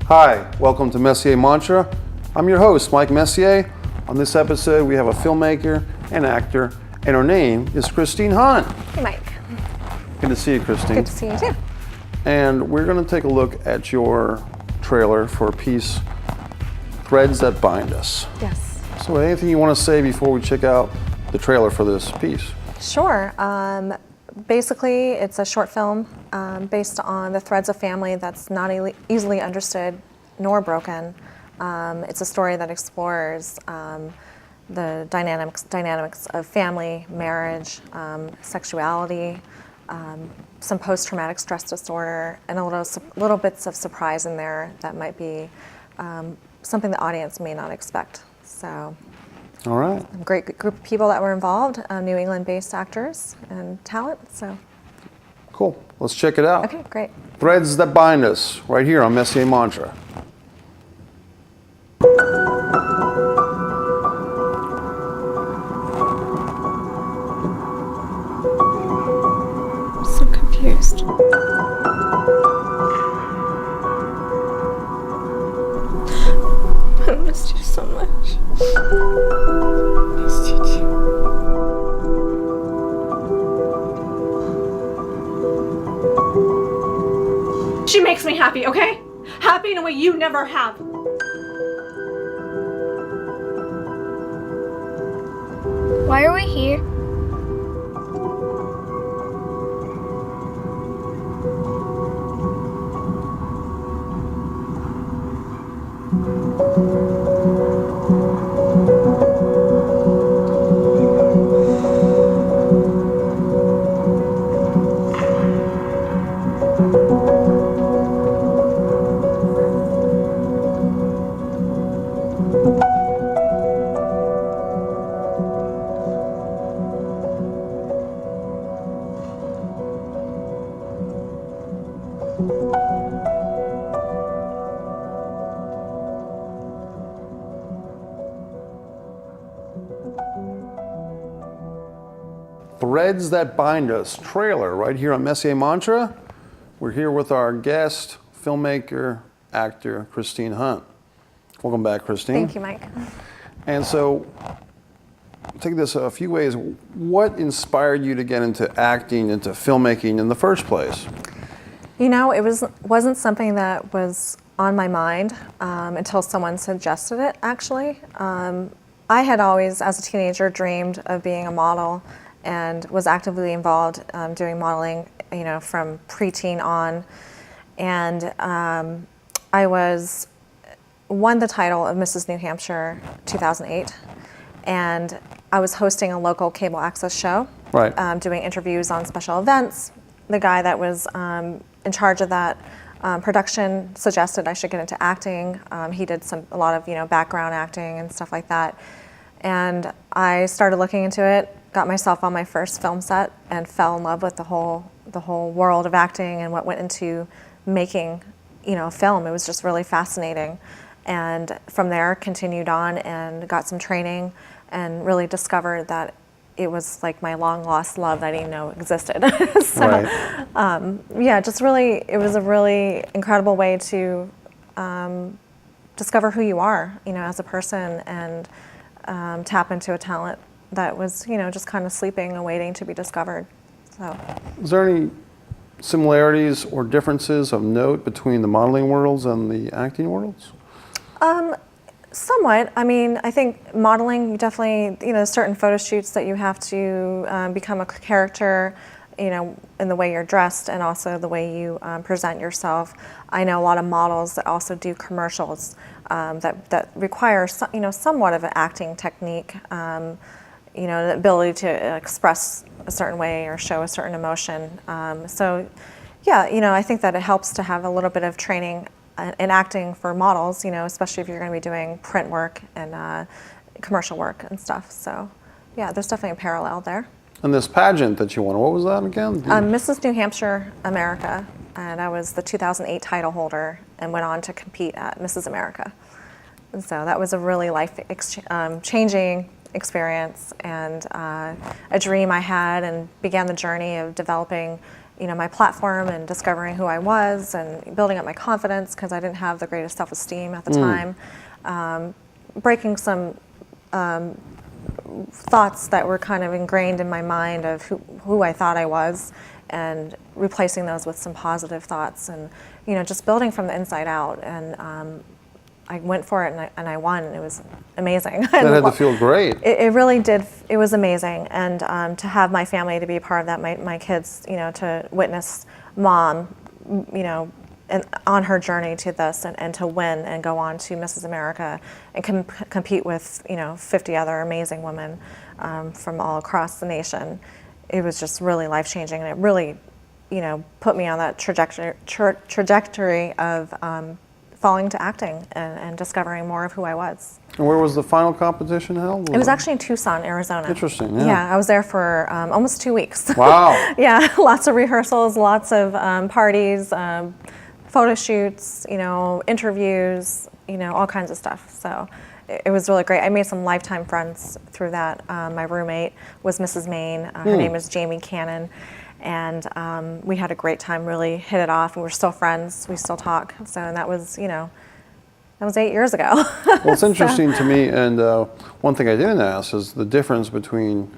Hi, welcome to Messier Mantra. I'm your host, Mike Messier. On this episode, we have a filmmaker and actor, and her name is Christine Hunt. Hey, Mike. Good to see you, Christine. Good to see you too. And we're going to take a look at your trailer for a piece, Threads That Bind Us. Yes. So anything you want to say before we check out the trailer for this piece? Sure. Basically, it's a short film based on the threads of family that's not easily understood nor broken. It's a story that explores the dynamics of family, marriage, sexuality, some post-traumatic stress disorder, and little bits of surprise in there that might be something the audience may not expect. So. All right. A great group of people that were involved, New England-based actors and talent. So. Cool. Let's check it out. Okay, great. Threads That Bind Us, right here on Messier Mantra. I'm so confused. I missed you so much. Missed you too. She makes me happy, okay? Happy in a way you never have. Why are we here? Threads That Bind Us trailer right here on Messier Mantra. We're here with our guest, filmmaker, actor, Christine Hunt. Welcome back, Christine. Thank you, Mike. And so, take this a few ways. What inspired you to get into acting, into filmmaking in the first place? You know, it wasn't something that was on my mind until someone suggested it, actually. I had always, as a teenager, dreamed of being a model and was actively involved doing modeling, you know, from preteen on. And I won the title of Mrs. New Hampshire 2008. And I was hosting a local cable access show, right. Doing interviews on special events. The guy that was in charge of that production suggested I should get into acting. He did a lot of, you know, background acting and stuff like that. And I started looking into it, got myself on my first film set, and fell in love with the whole world of acting and what went into making, you know, a film. It was just really fascinating. And from there, continued on and got some training and really discovered that it was like my long lost love that I didn't know existed. So, right. Yeah, just really, it was a really incredible way to discover who you are, you know, as a person, and tap into a talent that was, you know, just kind of sleeping and waiting to be discovered. So, is there any similarities or differences of note between the modeling worlds and the acting worlds? Somewhat. I mean, I think modeling, you definitely, you know, certain photo shoots that you have to become a character, you know, in the way you're dressed and also the way you present yourself. I know a lot of models that also do commercials that require, you know, somewhat of an acting technique, you know, the ability to express a certain way or show a certain emotion. So, yeah, you know, I think that it helps to have a little bit of training in acting for models, you know, especially if you're going to be doing print work and commercial work and stuff. So, yeah, there's definitely a parallel there. And this pageant that you won, what was that again? Mrs. New Hampshire America, and I was the 2008 title holder and went on to compete at Mrs. America. And so that was a really life-changing experience and a dream I had, and began the journey of developing my platform and discovering who I was and building up my confidence because I didn't have the greatest self-esteem at the time. Breaking some thoughts that were kind of ingrained in my mind of who I thought I was, and replacing those with some positive thoughts, and just building from the inside out. And I went for it and I won. It was amazing. That had to feel great. It really did. It was amazing, and to have my family to be a part of that, my kids, to witness Mom, and on her journey to this, and to win and go on to Mrs. America and compete with 50 other amazing women from all across the nation. It was just really life-changing, and it really put me on that trajectory of falling to acting and discovering more of who I was. And where was the final competition held? It was actually in Tucson, Arizona. Interesting, yeah. Yeah, I was there for almost 2 weeks. Wow. Yeah, lots of rehearsals, lots of parties, photo shoots, interviews, all kinds of stuff. So it was really great. I made some lifetime friends through that. My roommate was Mrs. Maine. Her name is Jamie Cannon. And we had a great time, really hit it off. And we're still friends. We still talk. So and that was, that was 8 years ago. Well, it's interesting to me. And one thing I didn't ask is the difference between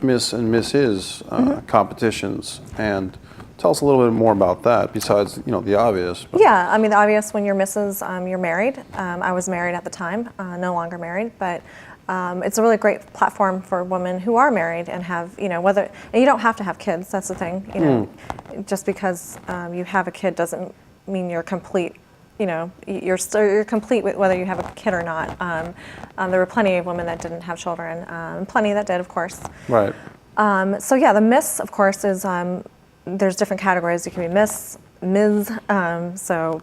Miss and Mrs. Competitions. And tell us a little bit more about that, besides the obvious. But. Yeah, I mean the obvious, when you're Mrs., you're married. I was married at the time, no longer married, but it's a really great platform for women who are married and have, and you don't have to have kids. That's the thing, just because you have a kid doesn't mean you're complete. You're complete with whether you have a kid or not. There were plenty of women that didn't have children, plenty that did, of course. Right. So yeah, the Miss, of course, is there's different categories. You can be Miss, Ms. So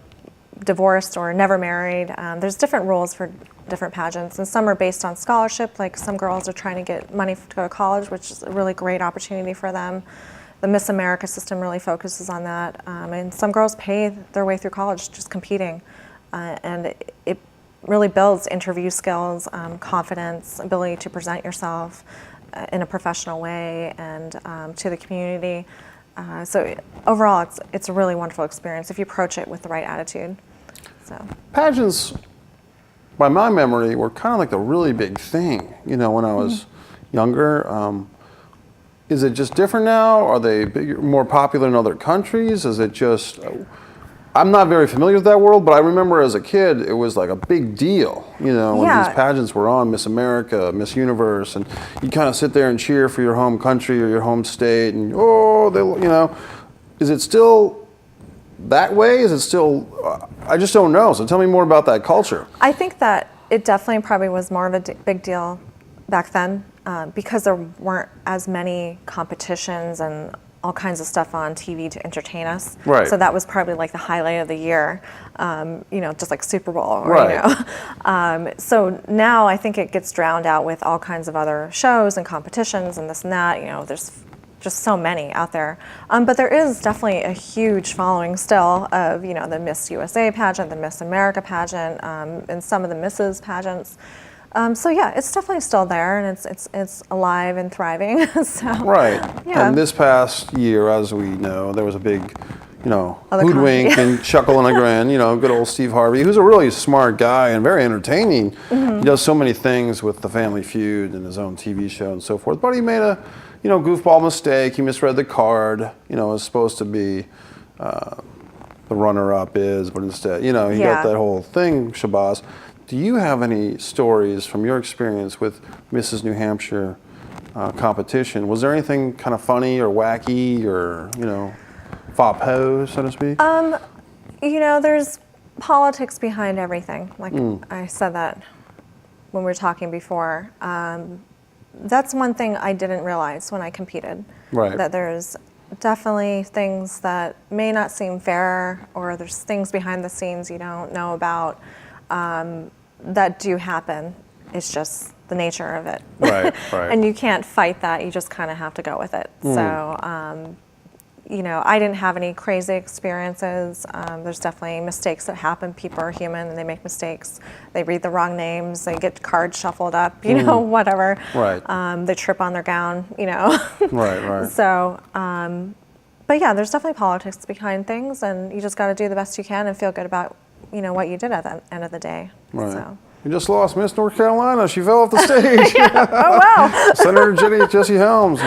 divorced or never married. There's different rules for different pageants, and some are based on scholarship. Like some girls are trying to get money to go to college, which is a really great opportunity for them. The Miss America system really focuses on that, and some girls pay their way through college just competing, and it really builds interview skills, confidence, ability to present yourself in a professional way, and to the community. So overall, it's a really wonderful experience if you approach it with the right attitude. So pageants, by my memory, were kind of like the really big thing. When I was younger. Is it just different now? Are they more popular in other countries? Is it just? I'm not very familiar with that world, but I remember as a kid, it was like a big deal. When these pageants were on, Miss America, Miss Universe, and you kind of sit there and cheer for your home country or your home state, and is it still that way? Is it still? I just don't know. So tell me more about that culture. I think that it definitely probably was more of a big deal back then because there weren't as many competitions and all kinds of stuff on TV to entertain us. Right. So that was probably like the highlight of the year, just like Super Bowl. Or, right. So now I think it gets drowned out with all kinds of other shows and competitions and this and that. There's just so many out there. But there is definitely a huge following still of, the Miss USA pageant, the Miss America pageant, and some of the Mrs. pageants. So yeah, it's definitely still there, and it's alive and thriving. So, right. Yeah. And this past year, as we know, there was a big, Other hoodwink comedy. and chuckle and a grin. Good old Steve Harvey, who's a really smart guy and very entertaining. Mm-hmm. He does so many things with the Family Feud and his own TV show and so forth. But he made a, goofball mistake. He misread the card. It was supposed to be the runner-up is, but instead, he got that whole thing, Shabazz. Do you have any stories from your experience with Mrs. New Hampshire competition? Was there anything kind of funny or wacky or, faux pas, so to speak? There's politics behind everything. Like I said that when we were talking before. That's one thing I didn't realize when I competed. Right. That there's definitely things that may not seem fair, or there's things behind the scenes you don't know about. That do happen. It's just the nature of it. Right, right. And you can't fight that. You just kind of have to go with it. So, I didn't have any crazy experiences. There's definitely mistakes that happen. People are human and they make mistakes. They read the wrong names. They get cards shuffled up, whatever. Right. They trip on their gown, Right, right. So, But yeah, there's definitely politics behind things, and you just got to do the best you can and feel good about, what you did at the end of the day. Right. So. You just lost Miss North Carolina. She fell off the stage. Oh, wow. Senator Jesse Helms.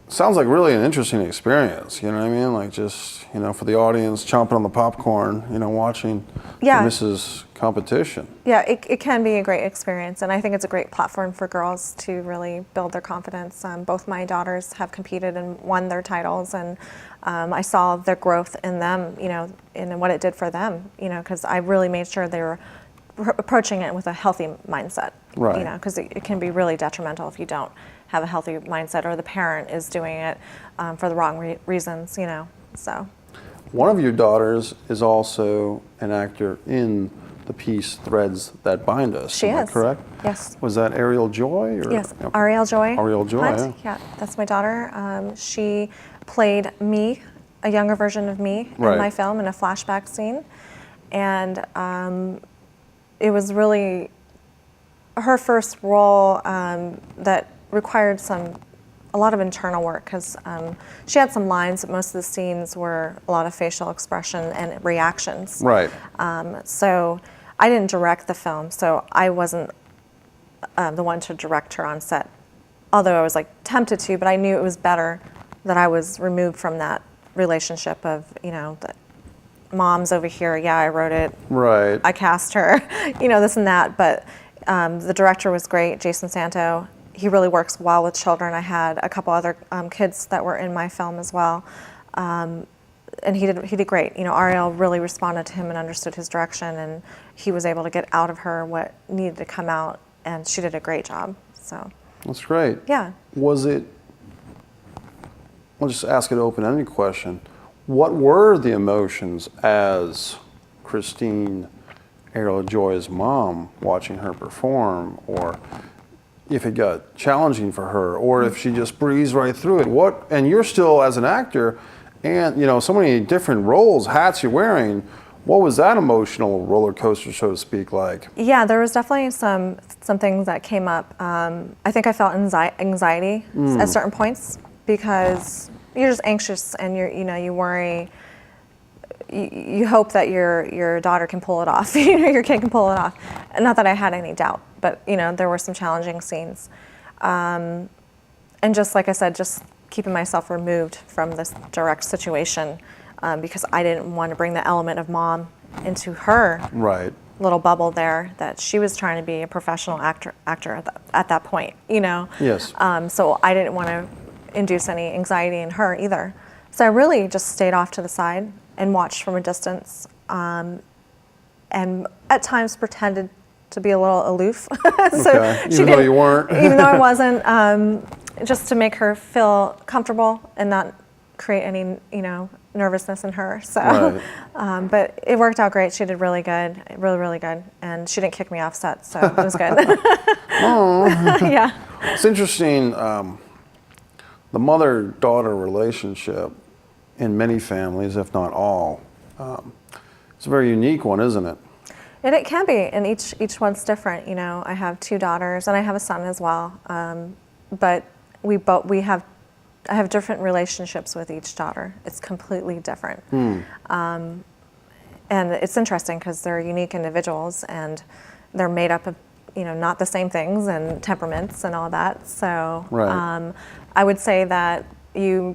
Sounds like really an interesting experience. You know what I mean? Like just, for the audience chomping on the popcorn, watching the Mrs. competition. Yeah, it can be a great experience, and I think it's a great platform for girls to really build their confidence. Both my daughters have competed and won their titles, and I saw their growth in them, and what it did for them, because I really made sure they were approaching it with a healthy mindset, right? Because it can be really detrimental if you don't have a healthy mindset, or the parent is doing it for the wrong reasons, so. One of your daughters is also an actor in the piece Threads That Bind Us. She is. Correct? Yes. Was that Ariel Joy? Or? Yes, Ariel Joy. Ariel Joy, Hunt. Yeah, that's my daughter. She played me, a younger version of me, in my film in a flashback scene. And it was really her first role that required a lot of internal work, because she had some lines, but most of the scenes were a lot of facial expression and reactions. Right. So I didn't direct the film, so I wasn't the one to direct her on set, although I was tempted to, but I knew it was better that I was removed from that relationship of, that mom's over here, yeah, I wrote it, right, I cast her, this and that, but the director was great, Jason Santo. He really works well with children. I had a couple other kids that were in my film as well, and he did great. Ariel really responded to him and understood his direction, and he was able to get out of her what needed to come out, and she did a great job. So that's great. Yeah. Was it? I'll just ask an open-ended question. What were the emotions as Christine, Ariel Joy's mom, watching her perform, or if it got challenging for her, or if she just breezed right through it? And you're still, as an actor, and so many different roles, hats you're wearing, what was that emotional roller coaster, so to speak, like? Yeah, there was definitely some things that came up. I think I felt anxiety at certain points, because you're just anxious, and you worry. You hope that your daughter can pull it off, your kid can pull it off. And not that I had any doubt, but there were some challenging scenes. And just like I said, just keeping myself removed from this direct situation, because I didn't want to bring the element of mom into her little bubble there, that she was trying to be a professional actor at that point, Yes. So I didn't want to induce any anxiety in her either. So I really just stayed off to the side and watched from a distance, and at times pretended to be a little aloof. So even though you weren't. Even though I wasn't, just to make her feel comfortable and not create any, nervousness in her. So, but it worked out great. She did really good, really good, and she didn't kick me off set, so it was good. Oh. Yeah. It's interesting, the mother-daughter relationship in many families, if not all. It's a very unique one, isn't it? And it can be, and each one's different. I have 2 daughters, and I have a son as well. But I have different relationships with each daughter. It's completely different. And it's interesting because they're unique individuals, and they're made up of not the same things, and temperaments and all that. So I would say that you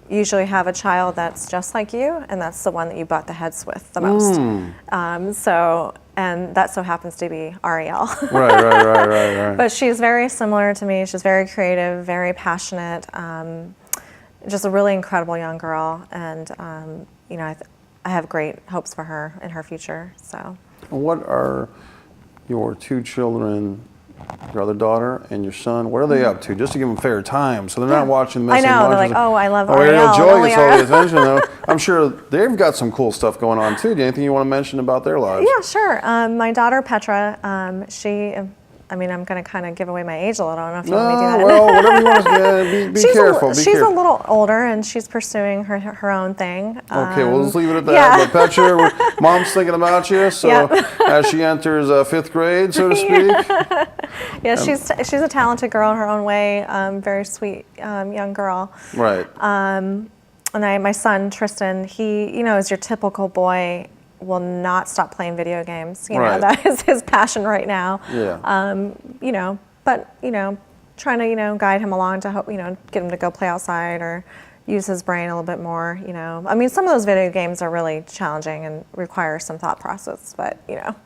usually have a child that's just like you, and that's the one that you butt the heads with the most. And that so happens to be Ariel. Right. But she's very similar to me. She's very creative, very passionate, just a really incredible young girl. And I have great hopes for her in her future. So. What are your 2 children, your other daughter and your son, what are they up to? Just to give them fair time, so they're not watching Missing I know, Lunches. they're like, oh, I love Ariel Ariel. Joy gets all the attention, though. I'm sure they've got some cool stuff going on, too. Do you anything you want to mention about their lives? Yeah, sure. My daughter, Petra, she I mean, I'm going to kind of give away my age a little. I don't know if you want me to do that. Well, whatever you want to be careful. She's a little older, and she's pursuing her own thing. Okay, we'll just leave it at that. Yeah. But Petra, Mom's thinking about you, so as she enters 5th grade, so to speak. Yeah, she's a talented girl in her own way, very sweet young girl. Right. And my son, Tristan, he, is your typical boy, will not stop playing video games. Right. That is his passion right now. Yeah. But trying to guide him along to help, get him to go play outside or use his brain a little bit more. I mean, some of those video games are really challenging and require some thought process, but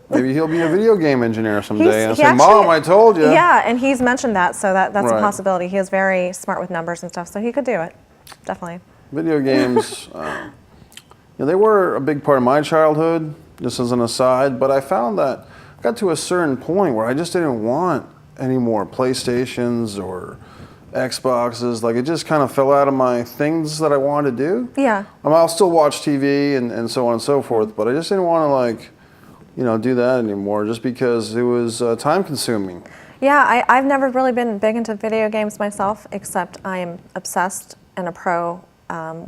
Maybe he'll be a video game engineer someday and He say, Mom, I told you. Yeah, and he's mentioned that, so that's Right. a possibility. He is very smart with numbers and stuff, so he could do it, definitely. Video games, they were a big part of my childhood, just as an aside, but I found that I got to a certain point where I just didn't want any more PlayStations or Xboxes. Like, it just kind of fell out of my things that I wanted to do. Yeah. I'll still watch TV and so on and so forth, but I just didn't want to, do that anymore just because it was time consuming. Yeah, I've never really been big into video games myself, except I am obsessed and a pro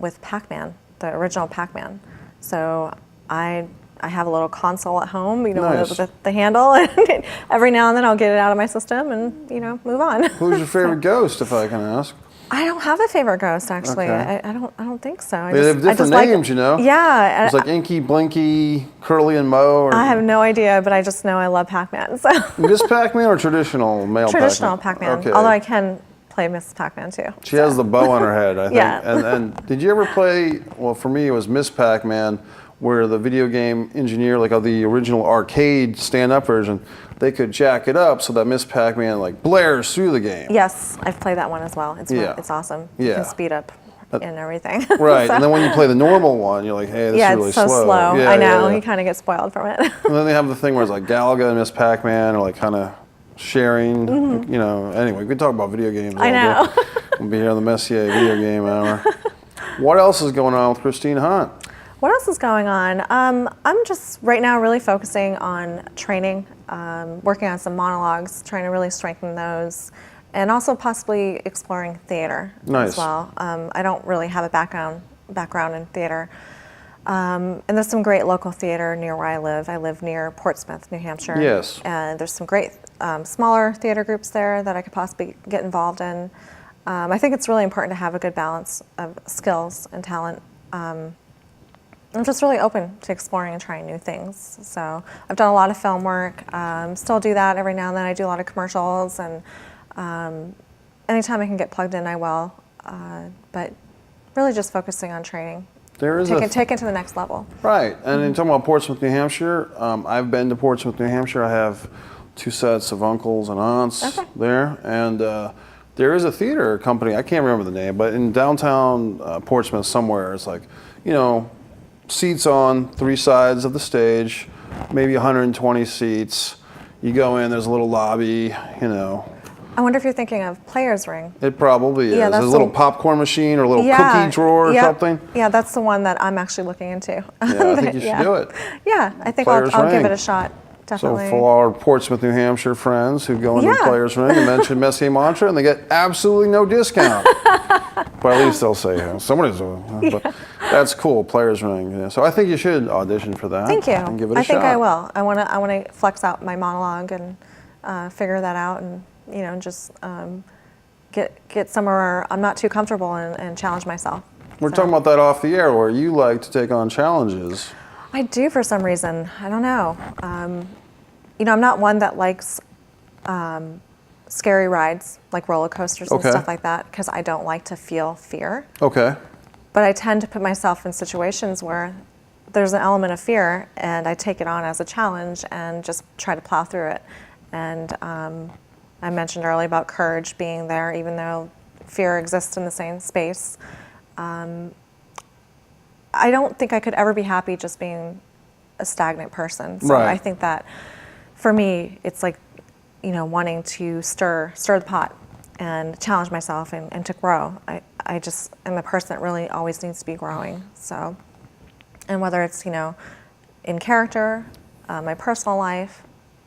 with Pacman, the original Pacman. So I have a little console at home, Nice. with the handle, and every now and then I'll get it out of my system and, move on. Who's your favorite ghost, if I can ask? I don't have a favorite ghost, actually. Okay. I don't think so. They have different names, Yeah. It's like Inky, Blinky, Curly, and Mo. Or I have no idea, but I just know I love Pac-Man. So. Miss Pac-Man or traditional male Pac-Man? Traditional Pac-Man, Okay. although I can play Miss Pac-Man too. She has the bow on her head, I think. Yeah. And did you ever play, well, for me it was Miss Pac-Man, where the video game engineer, like of the original arcade stand-up version, they could jack it up so that Miss Pac-Man blares through the game. Yes, I've played that one as well. It's awesome. You Yeah. can speed up and everything. Right, So- and then when you play the normal one, you're like, hey, this is really it's so slow. slow. Yeah, I know. yeah. You kind of get spoiled from it. And then they have the thing where it's like Galaga and Miss Pac-Man are kind of sharing, Anyway, we could talk about video games all I know. day. We'll be here on the Messier Video Game Hour. What else is going on with Christine Hunt? What else is going on? I'm just right now really focusing on training, working on some monologues, trying to really strengthen those, and also possibly exploring theater Nice. as well. I don't really have a background in theater. And there's some great local theater near where I live. I live near Portsmouth, New Hampshire. Yes. And there's some great smaller theater groups there that I could possibly get involved in. I think it's really important to have a good balance of skills and talent. I'm just really open to exploring and trying new things. So I've done a lot of film work, still do that every now and then. I do a lot of commercials, and anytime I can get plugged in, I will. But really just focusing on training. There is take it to the next level. Right, and in talking about Portsmouth, New Hampshire, I've been to Portsmouth, New Hampshire. I have 2 sets of uncles and aunts there, and there is a theater company, I can't remember the name, but in downtown Portsmouth somewhere, it's like, seats on 3 sides of the stage, maybe 120 seats. You go in, there's a little lobby, I wonder if you're thinking of Players Ring. It probably is. Yeah, There's that's a little the- popcorn machine or a little cookie drawer or something. Yeah, that's the one that I'm actually looking into. Yeah, I think you should do it. Yeah, I think Players I'll give Ring. it a shot. Definitely. So for our Portsmouth, New Hampshire friends who go into the Yeah. Players Ring and mention Messier Mantra, and they get absolutely no discount. But at least they'll say, somebody's doing it. But that's cool, Players Ring. Yeah. So I think you should audition for that. Thank you. And give it a shot. I think I will. I want to flex out my monologue and figure that out, and just get somewhere I'm not too comfortable and challenge myself. We're talking about that off the air, where you like to take on challenges. I do for some reason. I don't know. I'm not one that likes scary rides like roller coasters and stuff like that, because I don't like to feel fear. Okay. But I tend to put myself in situations where there's an element of fear, and I take it on as a challenge and just try to plow through it. And I mentioned earlier about courage being there, even though fear exists in the same space. I don't think I could ever be happy just being a stagnant person. So Right. I think that for me, it's like, wanting to stir the pot and challenge myself and to grow. I just am a person that really always needs to be growing. So, and whether it's, in character, my personal life,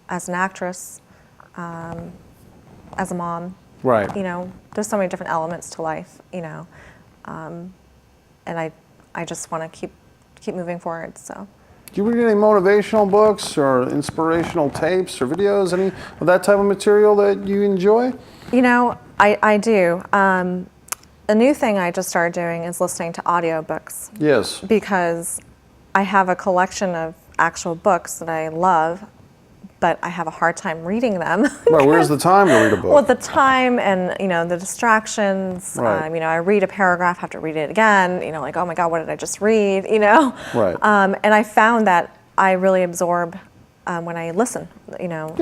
as an actress, as a mom. Right. You know, there's so many different elements to life, you know, and I just want to keep moving forward, so. Do you read any motivational books or inspirational tapes or videos, any of that type of material that you enjoy? You know, I do. A new thing I just started doing is listening to audiobooks. Yes. Because I have a collection of actual books that I love, but I have a hard time reading them. Right, where's the time to read a book? Well, the time and, you know, the distractions. Right. You know, I read a paragraph, have to read it again, you know, like, oh my God, what did I just read, you know? Right. And I found that I really absorb when I listen, you know,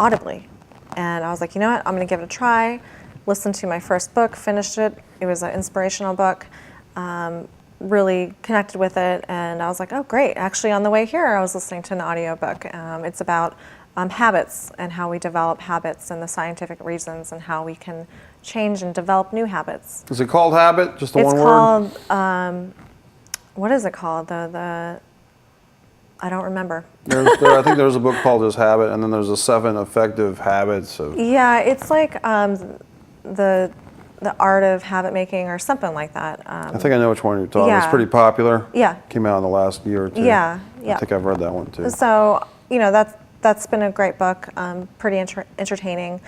audibly. And I was like, you know what, I'm gonna give it a try. Listened to my first book, finished it. It was an inspirational book. Really connected with it, and I was like, oh great. Actually, on the way here, I was listening to an audiobook. It's about habits and how we develop habits and the scientific reasons and how we can change and develop new habits. Is it called Habit? Just the It's one word? called, what is it called? I don't remember. I think there's a book called just Habit, and then there's the 7 effective habits of. Yeah, it's like the art of habit making or something like that. I think I know which one you're talking about. It's Yeah. pretty popular. Yeah. Came out in the last year or two. Yeah, I yeah. think I've read that one too. So, you know, that's been a great book, pretty entertaining.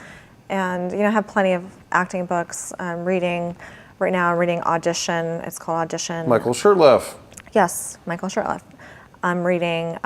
And, you know, I have plenty of acting books. Right now I'm reading Audition. It's called Audition. Michael Shurtleff. Yes, Michael Shurtleff. I'm reading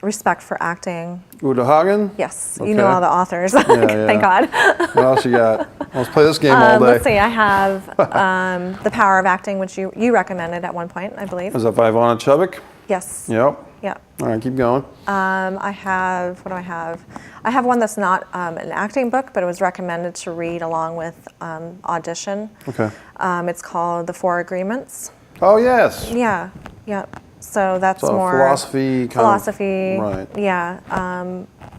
Respect for Acting. Uta Hagen? Yes, Okay. you know all the authors. yeah. Thank God. What else you got? Let's play this game all day. Let's see, I have The Power of Acting, which you recommended at one point, I believe. Is that by Ivana Chubbuck? Yes. Yep. Yep. All right, keep going. I have, what do I have? I have one that's not an acting book, but it was recommended to read along with Audition. Okay. It's called The Four Agreements. Oh, yes. Yeah, yeah. So that's So more philosophy. philosophy. Right. Yeah,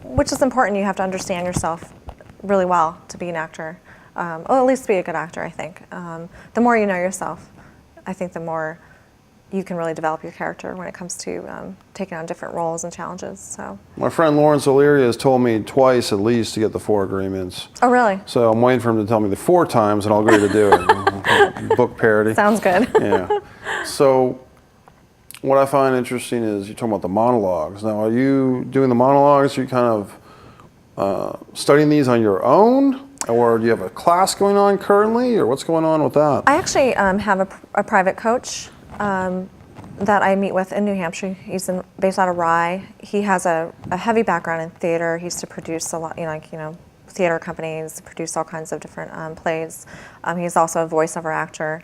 which is important. You have to understand yourself really well to be an actor, or at least to be a good actor, I think. The more you know yourself, I think the more you can really develop your character when it comes to taking on different roles and challenges. So. My friend Lawrence O'Leary has told me twice at least to get the 4 agreements. Oh, really? So I'm waiting for him to tell me the 4 times, and I'll agree to do it. Book parody. Sounds good. Yeah. So what I find interesting is you're talking about the monologues. Now, are you doing the monologues? Are you kind of studying these on your own? Or do you have a class going on currently? Or what's going on with that? I actually have a private coach that I meet with in New Hampshire. He's based out of Rye. He has a heavy background in theater. He used to produce a lot, theater companies, produce all kinds of different plays. He's also a voiceover actor.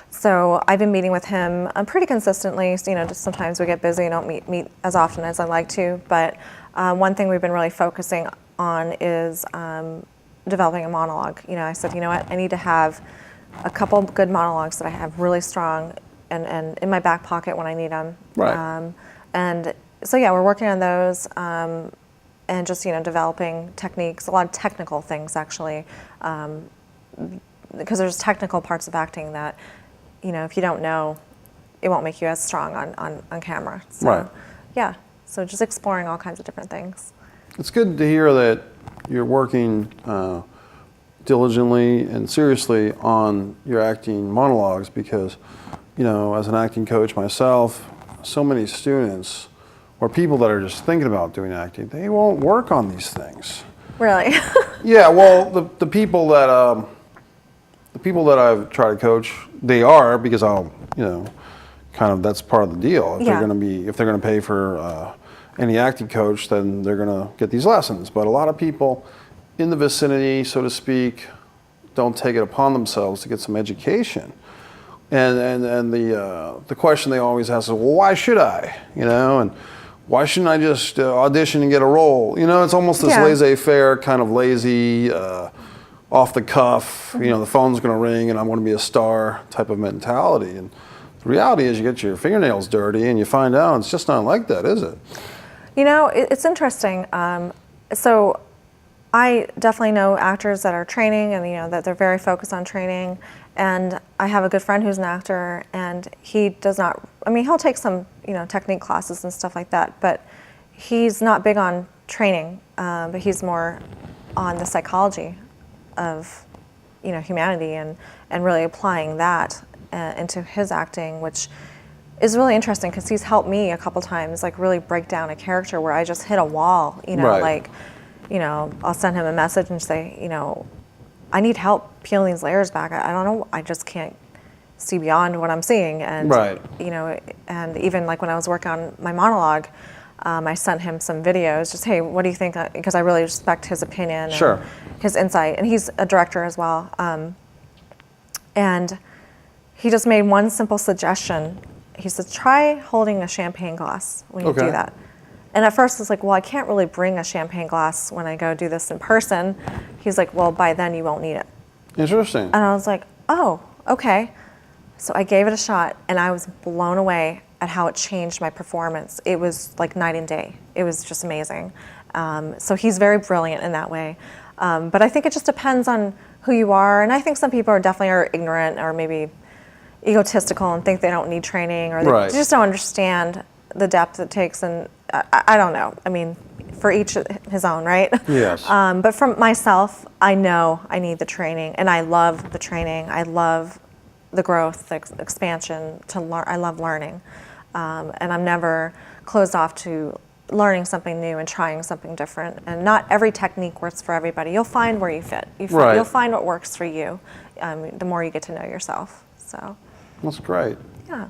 So I've been meeting with him pretty consistently. So, just sometimes we get busy and don't meet as often as I'd like to. But one thing we've been really focusing on is developing a monologue. I said, you know what, I need to have a couple good monologues that I have really strong and in my back pocket when I need them. Right. And so yeah, we're working on those and just developing techniques, a lot of technical things actually, because there's technical parts of acting that if you don't know, it won't make you as strong on camera. So, right. Yeah. So just exploring all kinds of different things. It's good to hear that you're working diligently and seriously on your acting monologues because, as an acting coach myself, so many students or people that are just thinking about doing acting, they won't work on these things. Really? Yeah, well, the people that I've tried to coach, they are because I'll, kind of that's part of the deal. If they're going to pay for any acting coach, then they're going to get these lessons. But a lot of people in the vicinity, so to speak, don't take it upon themselves to get some education. And the question they always ask is, well, why should I? And why shouldn't I just audition and get a role? It's almost this laissez-faire, kind of lazy, off the cuff, the phone's going to ring and I'm going to be a star type of mentality. And the reality is you get your fingernails dirty and you find out it's just not like that, is it? It's interesting. So I definitely know actors that are training and that they're very focused on training. And I have a good friend who's an actor and he does not, he'll take some, technique classes and stuff like that, but he's not big on training, but he's more on the psychology of, humanity and really applying that into his acting, which is really interesting because he's helped me a couple times, like really break down a character where I just hit a wall, Right. I'll send him a message and say, I need help peeling these layers back. I don't know, I just can't see beyond what I'm seeing. And, Right. And even like when I was working on my monologue, I sent him some videos, just, hey, what do you think? Because I really respect his opinion Sure. and his insight. And he's a director as well. And he just made one simple suggestion. He said, try holding a champagne glass when you Okay. do that. And at first it's like, well, I can't really bring a champagne glass when I go do this in person. He's like, well, by then you won't need it. Interesting. And I was like, oh, okay. So I gave it a shot and I was blown away at how it changed my performance. It was like night and day. It was just amazing. So he's very brilliant in that way. But I think it just depends on who you are. And I think some people are definitely ignorant or maybe egotistical and think they don't need training, or they Right. just don't understand the depth it takes. And I don't know. I mean, for each his own, right? Yes. But from myself, I know I need the training, and I love the training. I love the growth, the expansion. I love learning, and I'm never closed off to learning something new and trying something different. And not every technique works for everybody. You'll find where you fit. Right. You'll find what works for you. The more you get to know yourself. So, That's great. yeah.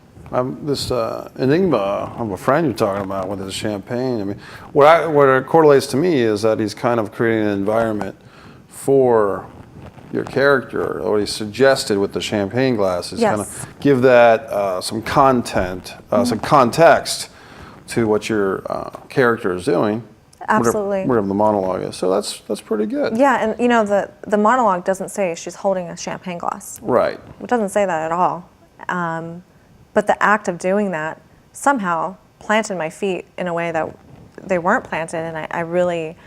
This enigma of a friend you're talking about with his champagne. I mean, what it correlates to me is that he's kind of creating an environment for your character. What he suggested with the champagne glass is kind Yes. of give that some content, some context to what your character is doing. Absolutely. Whatever the monologue is. So that's pretty good. Yeah, and the monologue doesn't say she's holding a champagne glass. Right. It doesn't say that at all. But the act of doing that somehow planted my feet in a way that they weren't planted, and I really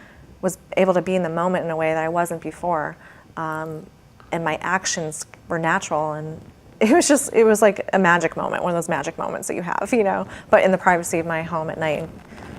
was able to be in the moment in a way that I wasn't before. And my actions were natural, and it was like a magic moment, one of those magic moments that you have, but in the privacy of my home at night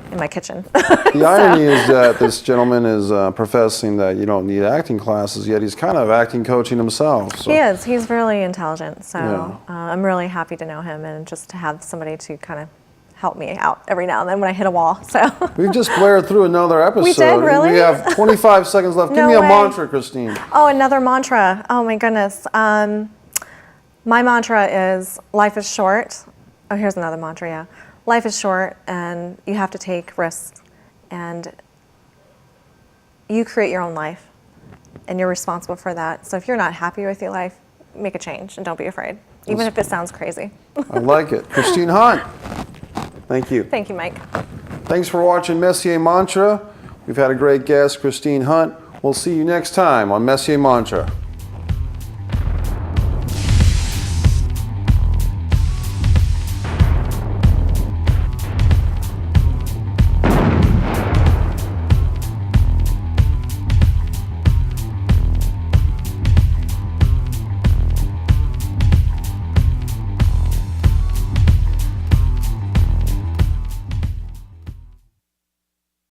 in my kitchen. The irony is that this gentleman is professing that you don't need acting classes, yet he's kind of acting coaching himself. So. He is. He's really intelligent. So Yeah. I'm really happy to know him and just to have somebody to kind of help me out every now and then when I hit a wall. So We've just blared through another episode. We did, really? We have 25 seconds left. Give No me a way. mantra, Christine. Oh, another mantra. Oh my goodness. My mantra is life is short. Oh, here's another mantra, yeah. Life is short and you have to take risks, and you create your own life and you're responsible for that. So if you're not happy with your life, make a change and don't be afraid, even if it sounds crazy. I like it. Christine Hunt, thank you. Thank you, Mike. Thanks for watching Messier Mantra. We've had a great guest, Christine Hunt. We'll see you next time on Messier Mantra.